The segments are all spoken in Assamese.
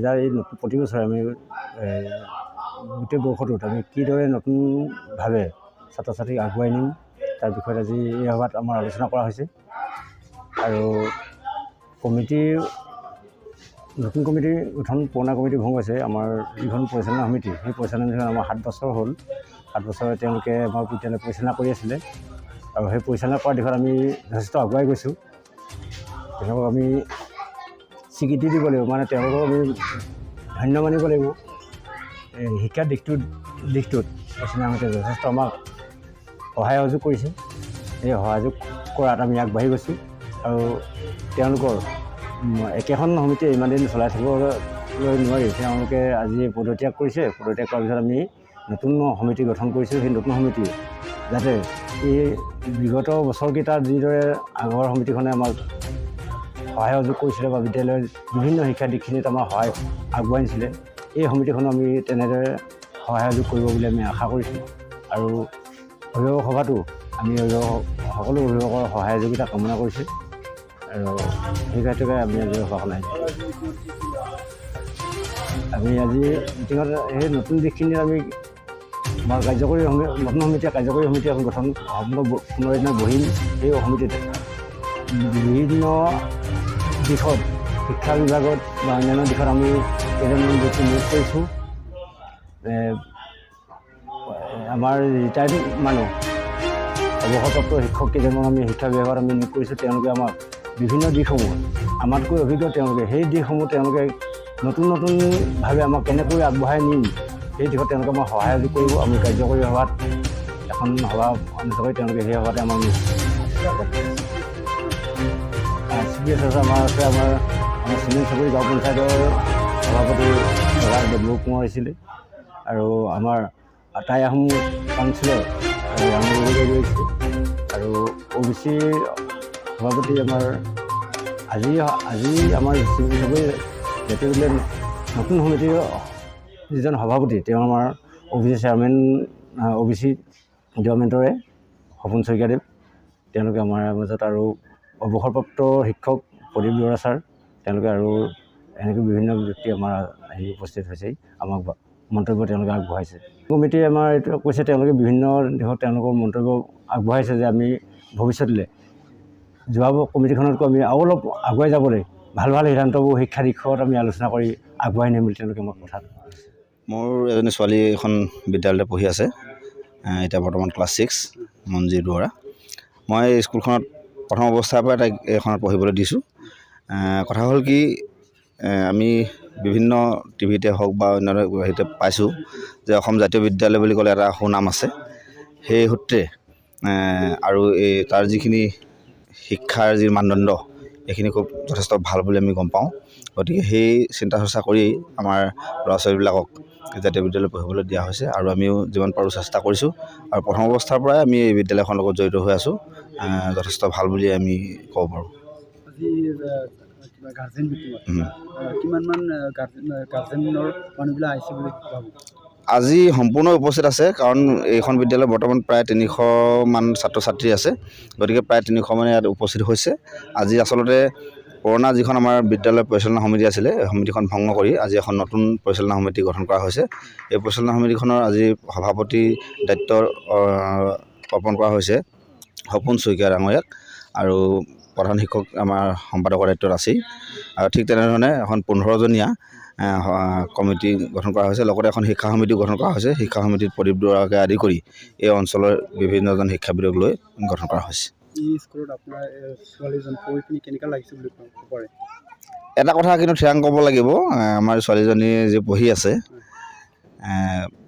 2000 এই নতুন প্ৰতি বছৰে আমি গোটেই বৰ্ষটোত আমি কিদৰে নতুনভাৱে ছাত্ৰ ছাত্ৰীক আগুৱাই নিম তাৰ বিষয়ত আজি এই সভাত আমাৰ আলোচনা কৰা হৈছে। আৰু কমিটিৰ নতুন কমিটি গঠন, পুৰণা কমিটি ভংগ হৈছে। আমাৰ যিখন পৰিচালনা সমিতি, সেই পৰিচালনা সমিতিখন আমাৰ 7 বছৰ হ'ল। 7 বছৰ তেওঁলোকে আমাৰ বিদ্যালয় পৰিচালনা কৰি আছিলে আৰু সেই পৰিচালনা কৰাৰ দিশত আমি যথেষ্ট আগুৱাই গৈছোঁ। তেওঁলোকক আমি স্বীকৃতি দিব লাগিব, মানে তেওঁলোকক আমি ধন্য মানিব লাগিব। শিক্ষাৰ দিশটোত পৰিচালনা সমিতিয়ে যথেষ্ট আমাক সহায় সহযোগ কৰিছে। এই সহযোগ কৰাত আমি আগবাঢ়ি গৈছোঁ আৰু তেওঁলোকৰ একেখন সমিতিয়ে ইমান দিন চলাই থাকিবলৈ নোৱাৰি তেওঁলোকে আজি পদত্যাগ কৰিছে। পদত্যাগ কৰাৰ পিছত আমি নতুন সমিতি গঠন কৰিছোঁ। সেই নতুন সমিতি যাতে এই বিগত বছৰকেইটাত যিদৰে আগৰ সমিতিখনে আমাক সহায় সহযোগ কৰিছিলে বা বিদ্যালয়ৰ বিভিন্ন শিক্ষা দিশখিনিত আমাৰ সহায় আগবঢ়াই নিছিলে, এই সমিতিখনো আমি তেনেদৰে সহায় সহযোগ কৰিব বুলি আমি আশা কৰিছোঁ। আৰু অভিভাৱক সভাটো আমি সকলো অভিভাৱকৰ সহায় সহযোগিতা কামনা কৰিছোঁ। আৰু সেই ক্ষেত্ৰতে আমি আজি সভাখন আহিছোঁ। আমি আজি মিটিঙত সেই নতুন দিশখিনিত আমি আমাৰ নতুন কাৰ্যকৰী সমিতি এখন গঠন পুনৰ এদিনা বহিম। সেই সমিতিত বিভিন্ন দিশত শিক্ষা বিভাগত বা অন্যান্য দিশত আমি কেইজনমান ব্যক্তি নিয়োগ কৰিছোঁ। আমাৰ ৰিটায়াৰ্ড মানুহ অৱসৰপ্ৰাপ্ত শিক্ষক কেইজনমান আমি শিক্ষা বিভাগত আমি নিয়োগ কৰিছোঁ। তেওঁলোকে আমাক বিভিন্ন দিশসমূহ আমাতকৈ অভিজ্ঞ, তেওঁলোকে সেই দিশসমূহ তেওঁলোকে নতুনভাৱে আমাক কেনেকৈ আগবঢ়াই নিম সেই দিশত তেওঁলোকে আমাক সহায় সহযোগ কৰিব। আমি কাৰ্যকৰী সভাত এখন সভা অনুষ্ঠিত কৰি তেওঁলোকে সেই সভাতে আমাক CPS আছে, আমাৰ চিমেন চুবুৰী গাঁও পঞ্চায়তৰ সভাপতি ডব্লু কোঁৱৰ আহিছিলে আৰু আমাৰ আটাই আহোম কাউন্সিলৰ গৈছে আৰু OBC সভাপতি আমাৰ আজি আমাৰ চিমেন চুবুৰী জাতীয় নতুন সমিতিৰ যিজন সভাপতি তেওঁ আমাৰ OBC চেয়াৰমেন OBC ডিপাৰ্টমেণ্টৰে সপোন শইকীয়াদেৱ, তেওঁলোকে আমাৰ মাজত আৰু অৱসৰপ্ৰাপ্ত শিক্ষক প্ৰদীপ দুৱৰা ছাৰ, তেওঁলোকে আৰু এনেকৈ বিভিন্ন ব্যক্তি আমাৰ আহি উপস্থিত হৈছে। আমাক মন্তব্য তেওঁলোকে আগবঢ়াইছে। কমিটিয়ে আমাৰ এইটো কৈছে, তেওঁলোকে বিভিন্ন দিশত তেওঁলোকৰ মন্তব্য আগবঢ়াইছে যে আমি ভৱিষ্যতলৈ যোৱা কমিটিখনতকৈ আমি আৰু অলপ আগুৱাই যাবলৈ ভাল সিদ্ধান্তবোৰ শিক্ষা দিশত আমি আলোচনা কৰি আগবঢ়াই নিম বুলি তেওঁলোকে আমাক কথা কৈছে। মোৰ এজনী ছোৱালী এখন বিদ্যালয়তে পঢ়ি আছে, এতিয়া বৰ্তমান ক্লাছ 6, মঞ্জিৰ দুৱৰা। মই স্কুলখনত প্ৰথম অৱস্থাৰ পৰা তাইক এইখনত পঢ়িবলৈ দিছোঁ। কথা হ'ল কি, আমি বিভিন্ন টিভিতে হওক বা অন্য হেৰিতে পাইছোঁ যে অসম জাতীয় বিদ্যালয় বুলি ক'লে এটা সুনাম আছে। সেই সূত্ৰে আৰু তাৰ যিখিনি শিক্ষাৰ যি মানদণ্ড এইখিনি খুব যথেষ্ট ভাল বুলি আমি গম পাওঁ। গতিকে সেই চিন্তা চৰ্চা কৰি আমাৰ ল'ৰা ছোৱালীবিলাকক জাতীয় বিদ্যালয় পঢ়িবলৈ দিয়া হৈছে আৰু আমিও যিমান পাৰোঁ চেষ্টা কৰিছোঁ। আৰু প্ৰথম অৱস্থাৰ পৰাই আমি এই বিদ্যালয়খনৰ লগত জড়িত হৈ আছোঁ। যথেষ্ট ভাল বুলি আমি ক'ব পাৰোঁ। আজি সম্পূৰ্ণ উপস্থিত আছে, কাৰণ এইখন বিদ্যালয়ত বৰ্তমান প্ৰায় 300মান ছাত্ৰ ছাত্ৰী আছে। গতিকে প্ৰায় 300 মানে ইয়াত উপস্থিত হৈছে। আজি আচলতে পুৰণা যিখন আমাৰ বিদ্যালয় পৰিচালনা সমিতি আছিলে, এই সমিতিখন ভংগ কৰি আজি এখন নতুন পৰিচালনা সমিতি গঠন কৰা হৈছে। এই পৰিচালনা সমিতিখনৰ আজি সভাপতি দায়িত্ব অৰ্পণ কৰা হৈছে সপোন শইকীয়া ডাঙৰীয়াক, আৰু প্ৰধান শিক্ষক আমাৰ সম্পাদকৰ দায়িত্বত আছেই। আৰু ঠিক তেনেধৰণে এখন 15জনীয়া কমিটি গঠন কৰা হৈছে। লগতে এখন শিক্ষা সমিতি গঠন কৰা হৈছে। শিক্ষা সমিতিত প্ৰদীপ দুৱৰাকে আদি কৰি এই অঞ্চলৰ বিভিন্নজন শিক্ষাবিদক লৈ গঠন কৰা হৈছে। এটা কথা কিন্তু থিৰাং ক'ব লাগিব, আমাৰ ছোৱালীজনী যে পঢ়ি আছে,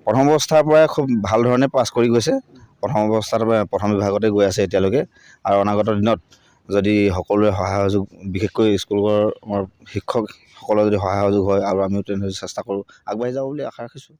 প্ৰথম অৱস্থাৰ পৰাই খুব ভাল ধৰণে পাছ কৰি গৈছে। প্ৰথম অৱস্থাৰ পৰা প্ৰথম বিভাগতে গৈ আছে এতিয়ালৈকে। আৰু অনাগত দিনত যদি সকলোৰে সহায় সহযোগ, বিশেষকৈ স্কুলৰ আমাৰ শিক্ষকসকলৰ যদি সহায় সহযোগ হয় আৰু আমিও তেনেদৰে চেষ্টা কৰোঁ, আগবাঢ়ি যাব বুলি আশা ৰাখিছোঁ।